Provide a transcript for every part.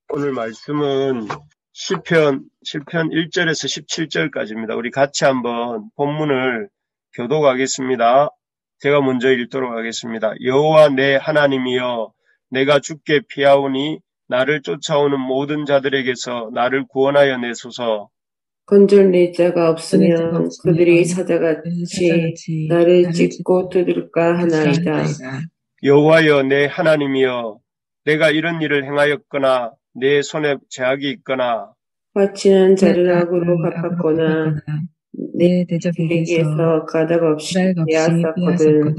오늘 말씀은 시편 1절에서 17절까지입니다. 우리 같이 한번 본문을 교독하겠습니다. 제가 먼저 읽도록 하겠습니다. 여호와 내 하나님이여, 내가 주께 피하오니 나를 쫓아오는 모든 자들에게서 나를 구원하여 내소서. 건져낼 자가 없으면 그들이 사자같이 나를 찢고 뜯을까 하나이다. 여호와여 내 하나님이여, 내가 이런 일을 행하였거나 내 손에 죄악이 있거나 화치는 자를 악으로 갚았거나 내 대적에게서 가닥 없이 빼앗았거든.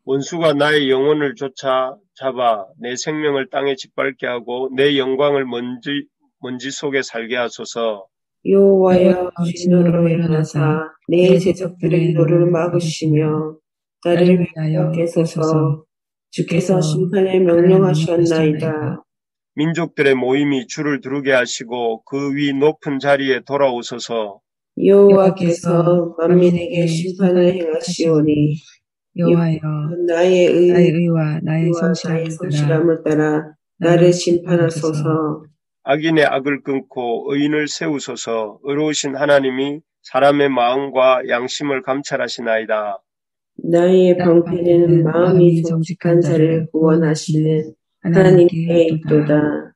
원수가 나의 영혼을 쫓아 잡아 내 생명을 땅에 짓밟게 하고 내 영광을 먼지 속에 살게 하소서. 여호와여, 진노로 일어나사 내 대적들의 노를 막으시며 나를 위하여 계소서. 주께서 심판을 명령하셨나이다. 민족들의 모임이 주를 두르게 하시고 그 위 높은 자리에 돌아오소서. 여호와께서 만민에게 심판을 행하시오니 여호와여, 나의 의와 나의 성실함을 따라 나를 심판하소서. 악인의 악을 끊고 의인을 세우소서. 의로우신 하나님이 사람의 마음과 양심을 감찰하시나이다. 나의 방패는 마음이 정직한 자를 구원하시는 하나님께 있도다.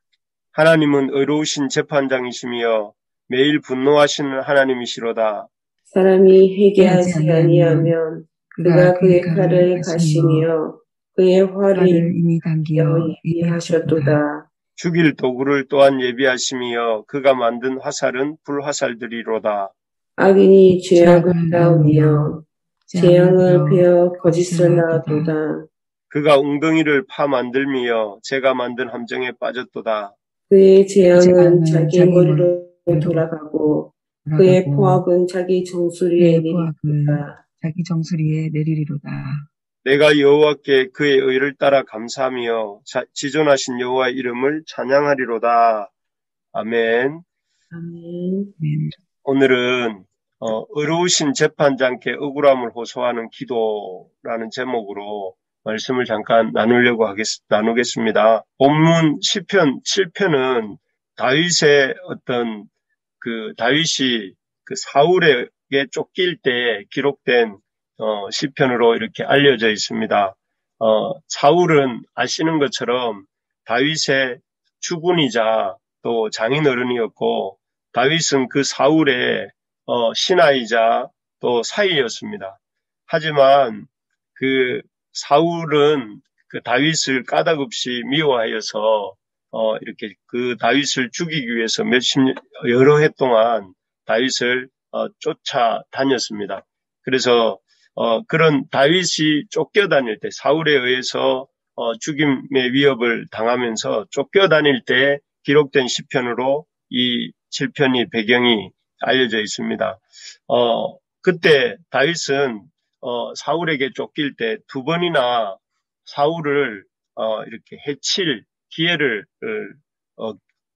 하나님은 의로우신 재판장이시며 매일 분노하시는 하나님이시로다. 사람이 회개하지 아니하면 그가 그의 칼을 가시며 그의 활을 이미 당기어 예비하셨도다. 죽일 도구를 또한 예비하시며 그가 만든 화살은 불화살들이로다. 악인이 죄악을 낳으며 재앙을 베어 거짓을 낳았도다. 그가 웅덩이를 파 만들며 제가 만든 함정에 빠졌도다. 그의 재앙은 자기 머리로 돌아가고 그의 포악은 자기 정수리에 내리리로다. 내가 여호와께 그의 의를 따라 감사하며 지존하신 여호와의 이름을 찬양하리로다. 아멘. 아멘. 오늘은 의로우신 재판장께 억울함을 호소하는 기도라는 제목으로 말씀을 잠깐 나누겠습니다. 본문 시편 7편은 다윗의 다윗이 사울에게 쫓길 때 기록된 시편으로 이렇게 알려져 있습니다. 사울은 아시는 것처럼 다윗의 주군이자 또 장인어른이었고 다윗은 그 사울의 신하이자 또 사위였습니다. 하지만 그 사울은 그 다윗을 까닭없이 미워하여서 이렇게 그 다윗을 죽이기 위해서 여러 해 동안 다윗을 쫓아다녔습니다. 그래서 그런 다윗이 쫓겨다닐 때 사울에 의해서 죽임의 위협을 당하면서 쫓겨다닐 때 기록된 시편으로 이 7편이 배경이 알려져 있습니다. 그때 다윗은 사울에게 쫓길 때 두 번이나 사울을 이렇게 해칠 기회를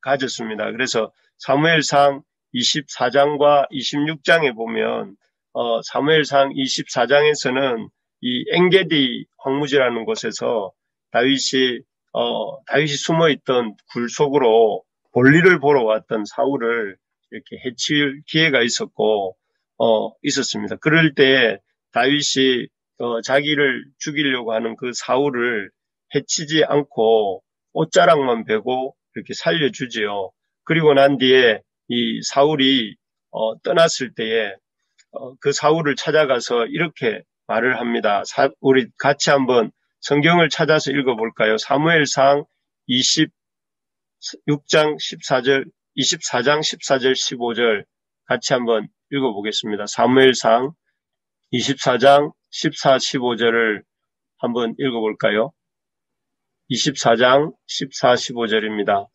가졌습니다. 그래서 사무엘상 24장과 26장에 보면 사무엘상 24장에서는 이 엔게디 황무지라는 곳에서 다윗이 숨어있던 굴 속으로 볼일을 보러 왔던 사울을 이렇게 해칠 기회가 있었습니다. 그럴 때 다윗이 자기를 죽이려고 하는 그 사울을 해치지 않고 옷자락만 베고 이렇게 살려주지요. 그리고 난 뒤에 이 사울이 떠났을 때에 그 사울을 찾아가서 이렇게 말을 합니다. 우리 같이 한번 성경을 찾아서 읽어볼까요? 사무엘상 24장 14절 15절 같이 한번 읽어보겠습니다. 사무엘상 24장 14, 15절을 한번 읽어볼까요? 24장 14, 15절입니다.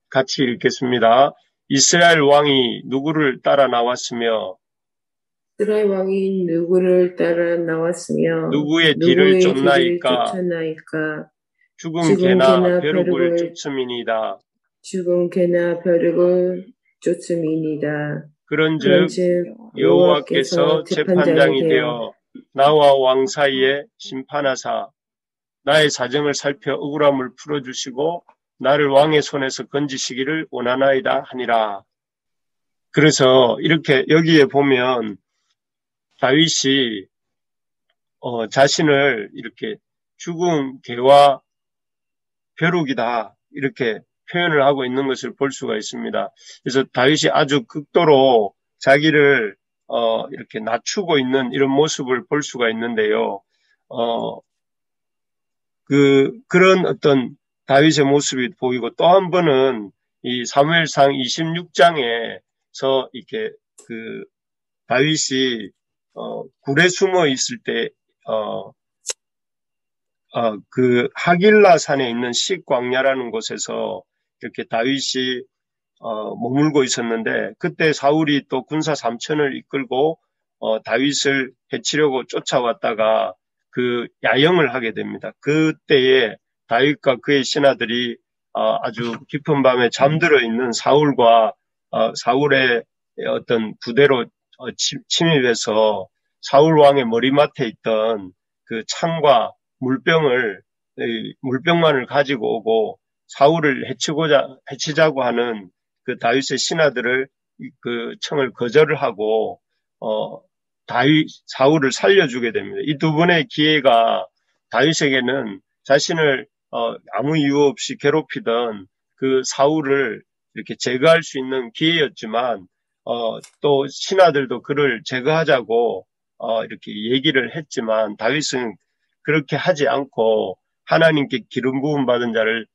같이 읽겠습니다. 이스라엘 왕이 누구를 따라 나왔으며 이스라엘 왕이 누구를 따라 나왔으며 누구의 뒤를 쫓나이까 죽은 개나 벼룩을 쫓음이니이다. 죽은 개나 벼룩을 쫓음이니이다. 그런즉 여호와께서 재판장이 되어 나와 왕 사이에 심판하사 나의 사정을 살펴 억울함을 풀어주시고 나를 왕의 손에서 건지시기를 원하나이다 하니라. 그래서 이렇게 여기에 보면 다윗이 자신을 이렇게 죽은 개와 벼룩이다 이렇게 표현을 하고 있는 것을 볼 수가 있습니다. 그래서 다윗이 아주 극도로 자기를 이렇게 낮추고 있는 이런 모습을 볼 수가 있는데요. 그런 어떤 다윗의 모습이 보이고 또 한 번은 이 사무엘상 26장에서 이렇게 다윗이 굴에 숨어 있을 때 하길라 산에 있는 식광야라는 곳에서 이렇게 다윗이 머물고 있었는데 그때 사울이 또 군사 3천을 이끌고 다윗을 해치려고 쫓아왔다가 그 야영을 하게 됩니다. 그때에 다윗과 그의 신하들이 아주 깊은 밤에 잠들어 있는 사울과 사울의 어떤 부대로 침입해서 사울 왕의 머리맡에 있던 그 창과 물병만을 가지고 오고 사울을 해치자고 하는 그 다윗의 신하들을 그 청을 거절을 하고 사울을 살려주게 됩니다. 이 두 번의 기회가 다윗에게는 자신을 아무 이유 없이 괴롭히던 그 사울을 이렇게 제거할 수 있는 기회였지만 또 신하들도 그를 제거하자고 이렇게 얘기를 했지만 다윗은 그렇게 하지 않고 하나님께 기름 부음 받은 자를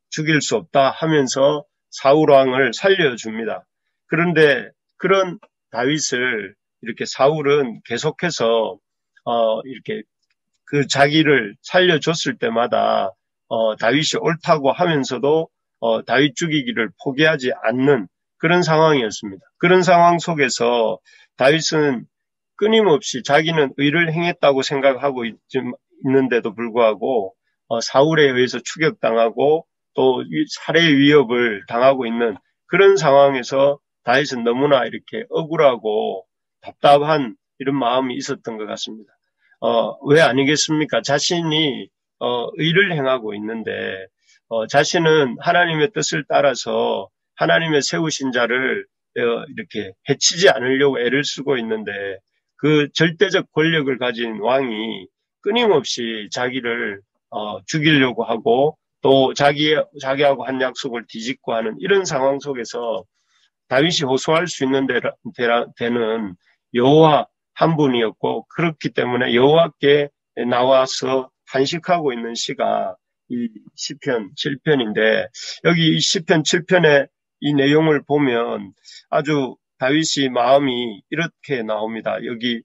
죽일 수 없다 하면서 사울 왕을 살려줍니다. 그런데 그런 다윗을 이렇게 사울은 계속해서 이렇게 그 자기를 살려줬을 때마다 다윗이 옳다고 하면서도 다윗 죽이기를 포기하지 않는 그런 상황이었습니다. 그런 상황 속에서 다윗은 끊임없이 자기는 의를 행했다고 생각하고 있는데도 불구하고 사울에 의해서 추격당하고 또 살해 위협을 당하고 있는 그런 상황에서 다윗은 너무나 이렇게 억울하고 답답한 이런 마음이 있었던 것 같습니다. 왜 아니겠습니까? 자신이 의를 행하고 있는데 자신은 하나님의 뜻을 따라서 하나님의 세우신 자를 이렇게 해치지 않으려고 애를 쓰고 있는데 그 절대적 권력을 가진 왕이 끊임없이 자기를 죽이려고 하고 또 자기하고 한 약속을 뒤집고 하는 이런 상황 속에서 다윗이 호소할 수 있는 데는 여호와 한 분이었고 그렇기 때문에 여호와께 나와서 탄식하고 있는 시가 이 시편 7편인데 여기 이 시편 7편의 이 내용을 보면 아주 다윗이 마음이 이렇게 나옵니다. 여기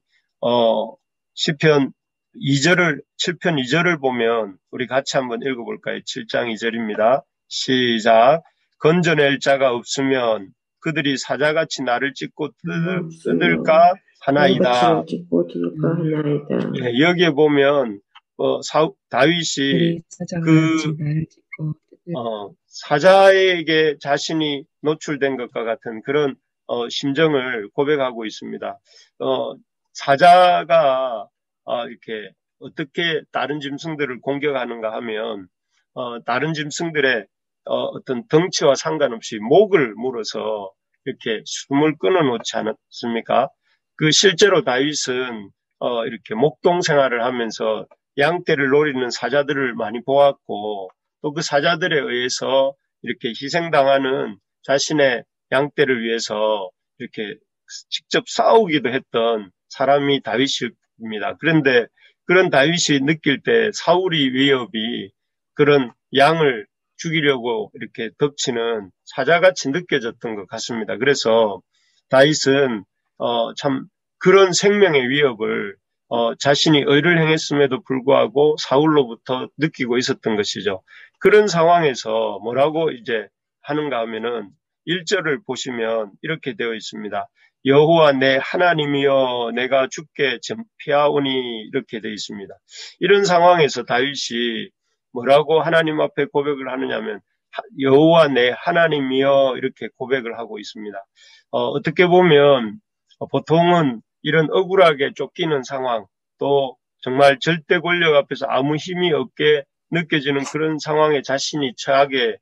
시편 7편 2절을 보면 우리 같이 한번 읽어볼까요? 7장 2절입니다. 시작. 건져낼 자가 없으면 그들이 사자같이 나를 찢고 뜯을까 하나이다. 예, 여기에 보면 다윗이 사자에게 자신이 노출된 것과 같은 그런 심정을 고백하고 있습니다. 사자가 이렇게 어떻게 다른 짐승들을 공격하는가 하면 다른 짐승들의 어떤 덩치와 상관없이 목을 물어서 이렇게 숨을 끊어놓지 않았습니까? 그 실제로 다윗은 이렇게 목동 생활을 하면서 양떼를 노리는 사자들을 많이 보았고 또 그 사자들에 의해서 이렇게 희생당하는 자신의 양떼를 위해서 이렇게 직접 싸우기도 했던 사람이 다윗입니다. 그런데 그런 다윗이 느낄 때 사울이 위협이 그런 양을 죽이려고 이렇게 덮치는 사자같이 느껴졌던 것 같습니다. 그래서 다윗은 참 그런 생명의 위협을 자신이 의를 행했음에도 불구하고 사울로부터 느끼고 있었던 것이죠. 그런 상황에서 뭐라고 이제 하는가 하면은 1절을 보시면 이렇게 되어 있습니다. 여호와 내 하나님이여 내가 주께 전폐하오니 이렇게 되어 있습니다. 이런 상황에서 다윗이 뭐라고 하나님 앞에 고백을 하느냐면 여호와 내 하나님이여 이렇게 고백을 하고 있습니다. 어떻게 보면 보통은 이런 억울하게 쫓기는 상황 또 정말 절대 권력 앞에서 아무 힘이 없게 느껴지는 그런 상황에 자신이 처하게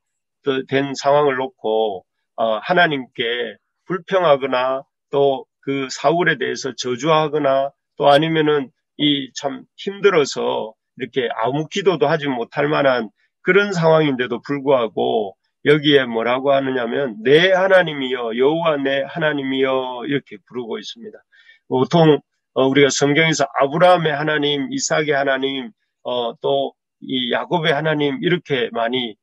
된 상황을 놓고 하나님께 불평하거나 또 그 사울에 대해서 저주하거나 또 아니면은 이 참 힘들어서 이렇게 아무 기도도 하지 못할 만한 그런 상황인데도 불구하고 여기에 뭐라고 하느냐면 내 하나님이여 여호와 내 하나님이여 이렇게 부르고 있습니다. 보통 우리가 성경에서 아브라함의 하나님, 이삭의 하나님, 또 이 야곱의 하나님 이렇게 많이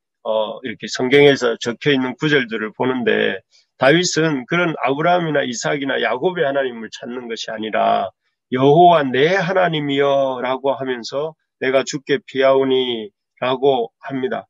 이렇게 성경에서 적혀 있는 구절들을 보는데 다윗은 그런 아브라함이나 이삭이나 야곱의 하나님을 찾는 것이 아니라 여호와 내 하나님이여라고 하면서 내가 주께 피하오니라고 합니다.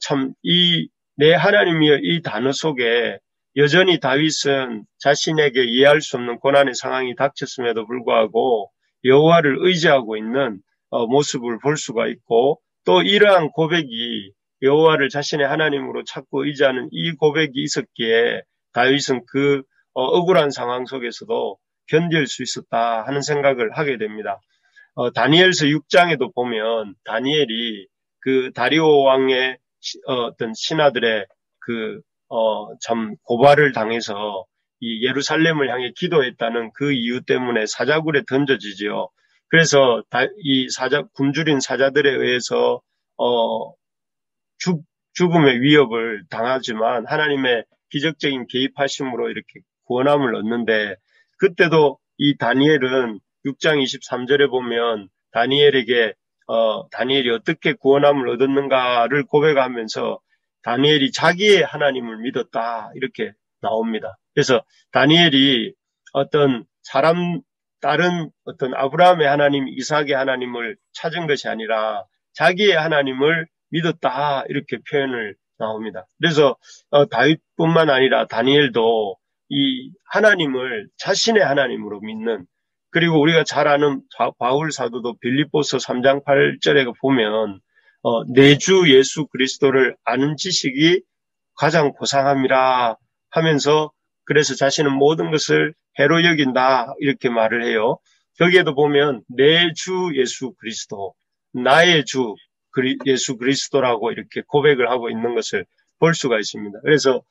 참 이 내 하나님이여 이 단어 속에 여전히 다윗은 자신에게 이해할 수 없는 고난의 상황이 닥쳤음에도 불구하고 여호와를 의지하고 있는 모습을 볼 수가 있고 또 이러한 고백이 여호와를 자신의 하나님으로 찾고 의지하는 이 고백이 있었기에 다윗은 그 억울한 상황 속에서도 견딜 수 있었다 하는 생각을 하게 됩니다. 다니엘서 6장에도 보면 다니엘이 그 다리오 왕의 어떤 신하들의 참 고발을 당해서 이 예루살렘을 향해 기도했다는 그 이유 때문에 사자굴에 던져지지요. 그래서 이 굶주린 사자들에 의해서 죽음의 위협을 당하지만 하나님의 기적적인 개입하심으로 이렇게 구원함을 얻는데 그때도 이 다니엘은 6장 23절에 보면 다니엘이 어떻게 구원함을 얻었는가를 고백하면서 다니엘이 자기의 하나님을 믿었다 이렇게 나옵니다. 그래서 다니엘이 다른 어떤 아브라함의 하나님, 이삭의 하나님을 찾은 것이 아니라 자기의 하나님을 믿었다 이렇게 표현을 나옵니다. 그래서 다윗뿐만 아니라 다니엘도 이 하나님을 자신의 하나님으로 믿는 그리고 우리가 잘 아는 바울 사도도 빌립보서 3장 8절에 보면 내 주 예수 그리스도를 아는 지식이 가장 고상함이라 하면서 그래서 자신은 모든 것을 해로 여긴다 이렇게 말을 해요. 거기에도 보면 내 주 예수 그리스도, 나의 주 예수 그리스도라고 이렇게 고백을 하고 있는 것을 볼 수가 있습니다. 그래서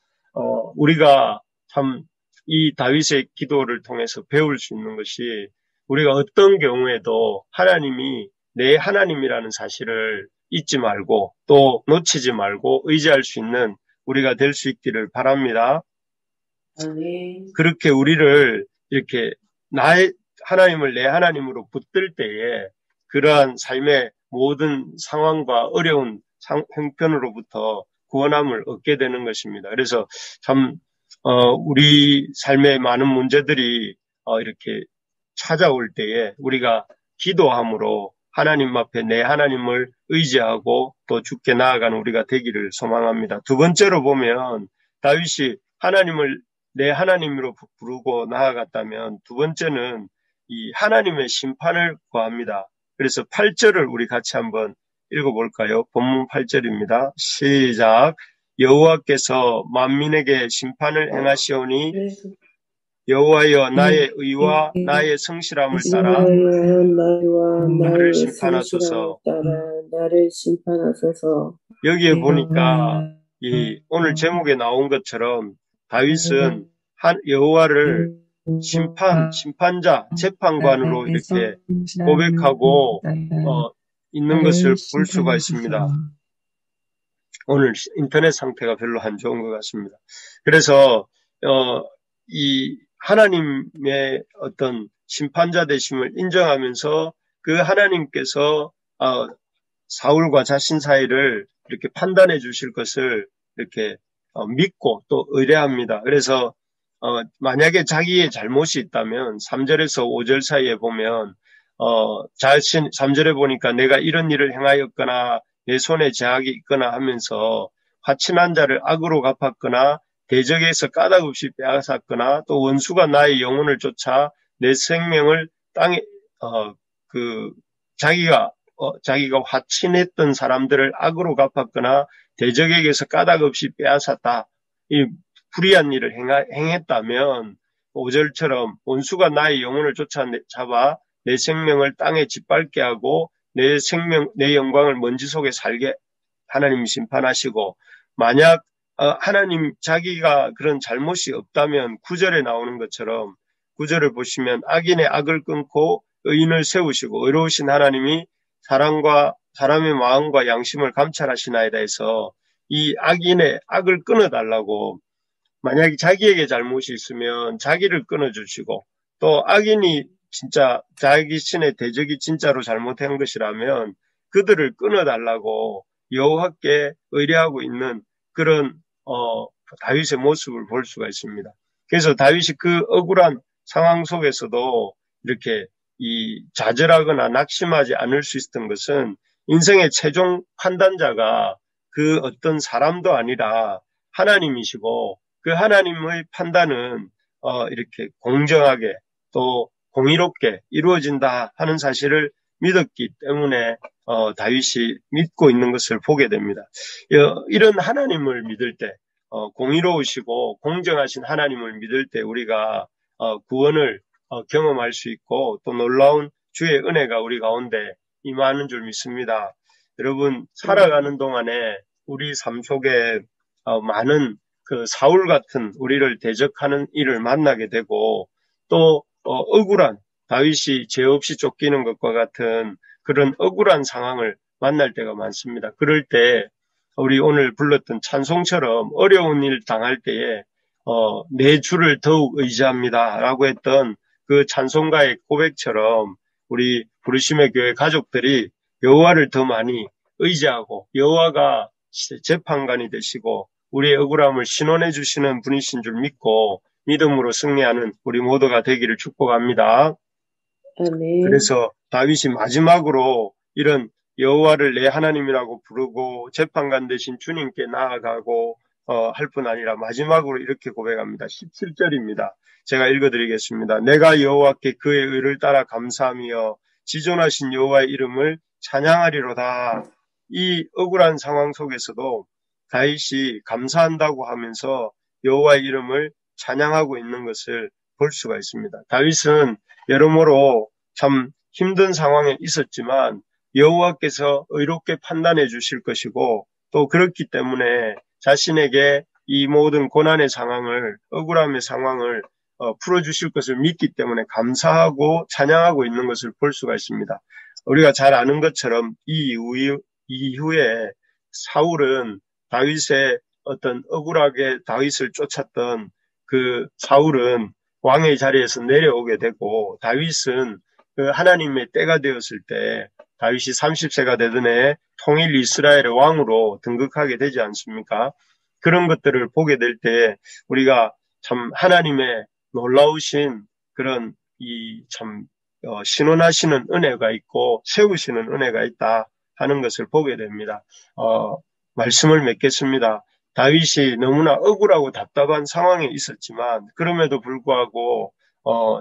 우리가 참 이 다윗의 기도를 통해서 배울 수 있는 것이 우리가 어떤 경우에도 하나님이 내 하나님이라는 사실을 잊지 말고 또 놓치지 말고 의지할 수 있는 우리가 될 수 있기를 바랍니다. 아멘. 그렇게 우리를 이렇게 하나님을 내 하나님으로 붙들 때에 그러한 삶의 모든 상황과 어려운 형편으로부터 구원함을 얻게 되는 것입니다. 그래서 참 우리 삶의 많은 문제들이 이렇게 찾아올 때에 우리가 기도함으로 하나님 앞에 내 하나님을 의지하고 또 주께 나아가는 우리가 되기를 소망합니다. 두 번째로 보면 다윗이 하나님을 내 하나님으로 부르고 나아갔다면 두 번째는 이 하나님의 심판을 구합니다. 그래서 8절을 우리 같이 한번 읽어볼까요? 본문 8절입니다. 시작. 여호와께서 만민에게 심판을 행하시오니 여호와여 나의 의와 나의 성실함을 따라 나를 심판하소서. 여기에 보니까 이 오늘 제목에 나온 것처럼 다윗은 여호와를 심판자, 재판관으로 이렇게 고백하고 있는 것을 볼 수가 있습니다. 오늘 인터넷 상태가 별로 안 좋은 것 같습니다. 그래서 이 하나님의 어떤 심판자 되심을 인정하면서 그 하나님께서 사울과 자신 사이를 이렇게 판단해 주실 것을 이렇게 믿고 또 의뢰합니다. 그래서 만약에 자기의 잘못이 있다면 3절에서 5절 사이에 보면 3절에 보니까 내가 이런 일을 행하였거나 내 손에 제약이 있거나 하면서 화친한 자를 악으로 갚았거나 대적에서 까닭없이 빼앗았거나 또 원수가 나의 영혼을 쫓아 내 생명을 땅에 자기가 화친했던 사람들을 악으로 갚았거나 대적에게서 까닭없이 빼앗았다. 이 불의한 일을 행했다면 5절처럼 원수가 나의 영혼을 잡아 내 생명을 땅에 짓밟게 하고 내 영광을 먼지 속에 살게 하나님이 심판하시고 만약 하나님 자기가 그런 잘못이 없다면 구절에 나오는 것처럼 구절을 보시면 악인의 악을 끊고 의인을 세우시고 의로우신 하나님이 사람의 마음과 양심을 감찰하시나이다 해서 이 악인의 악을 끊어달라고, 만약에 자기에게 잘못이 있으면 자기를 끊어주시고, 또 악인이 진짜 자기 신의 대적이 진짜로 잘못한 것이라면 그들을 끊어달라고 여호와께 의뢰하고 있는 그런 다윗의 모습을 볼 수가 있습니다. 그래서 다윗이 그 억울한 상황 속에서도 이렇게 이 좌절하거나 낙심하지 않을 수 있었던 것은 인생의 최종 판단자가 그 어떤 사람도 아니라 하나님이시고, 그 하나님의 판단은 이렇게 공정하게 또 공의롭게 이루어진다 하는 사실을 믿었기 때문에 다윗이 믿고 있는 것을 보게 됩니다. 이런 하나님을 믿을 때, 공의로우시고 공정하신 하나님을 믿을 때 우리가 구원을 경험할 수 있고 또 놀라운 주의 은혜가 우리 가운데 임하는 줄 믿습니다. 여러분, 살아가는 동안에 우리 삶 속에 많은 그 사울 같은 우리를 대적하는 일을 만나게 되고, 또 억울한, 다윗이 죄 없이 쫓기는 것과 같은 그런 억울한 상황을 만날 때가 많습니다. 그럴 때 우리 오늘 불렀던 찬송처럼 어려운 일 당할 때에 내 주를 더욱 의지합니다 라고 했던 그 찬송가의 고백처럼 우리 부르심의 교회 가족들이 여호와를 더 많이 의지하고 여호와가 재판관이 되시고 우리의 억울함을 신원해 주시는 분이신 줄 믿고 믿음으로 승리하는 우리 모두가 되기를 축복합니다. 아멘. 그래서 다윗이 마지막으로 이런 여호와를 내 하나님이라고 부르고 재판관 되신 주님께 나아가고 할 뿐 아니라 마지막으로 이렇게 고백합니다. 17절입니다. 제가 읽어드리겠습니다. 내가 여호와께 그의 의를 따라 감사하며 지존하신 여호와의 이름을 찬양하리로다. 이 억울한 상황 속에서도 다윗이 감사한다고 하면서 여호와의 이름을 찬양하고 있는 것을 볼 수가 있습니다. 다윗은 여러모로 참 힘든 상황에 있었지만 여호와께서 의롭게 판단해 주실 것이고, 또 그렇기 때문에 자신에게 이 모든 고난의 상황을, 억울함의 상황을 풀어주실 것을 믿기 때문에 감사하고 찬양하고 있는 것을 볼 수가 있습니다. 우리가 잘 아는 것처럼 이 이후에 사울은 다윗의 어떤 억울하게 다윗을 쫓았던 그 사울은 왕의 자리에서 내려오게 되고, 다윗은 그 하나님의 때가 되었을 때 다윗이 30세가 되던 해에 통일 이스라엘의 왕으로 등극하게 되지 않습니까? 그런 것들을 보게 될 때 우리가 참 하나님의 놀라우신 그런 이 참 신원하시는 은혜가 있고 세우시는 은혜가 있다 하는 것을 보게 됩니다. 말씀을 맺겠습니다. 다윗이 너무나 억울하고 답답한 상황에 있었지만 그럼에도 불구하고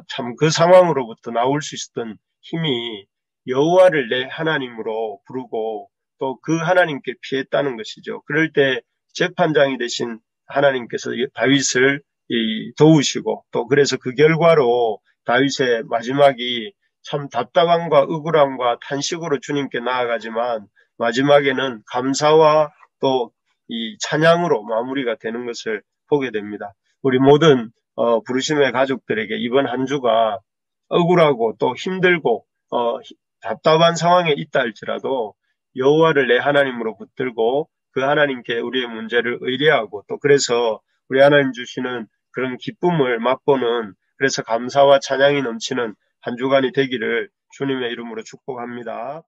참 그 상황으로부터 나올 수 있었던 힘이 여호와를 내 하나님으로 부르고 또 그 하나님께 피했다는 것이죠. 그럴 때 재판장이 되신 하나님께서 다윗을 도우시고, 또 그래서 그 결과로 다윗의 마지막이 참 답답함과 억울함과 탄식으로 주님께 나아가지만 마지막에는 감사와 또 이 찬양으로 마무리가 되는 것을 보게 됩니다. 우리 모든 부르심의 가족들에게 이번 한 주가 억울하고 또 힘들고 답답한 상황에 있다 할지라도 여호와를 내 하나님으로 붙들고 그 하나님께 우리의 문제를 의뢰하고, 또 그래서 우리 하나님 주시는 그런 기쁨을 맛보는, 그래서 감사와 찬양이 넘치는 한 주간이 되기를 주님의 이름으로 축복합니다.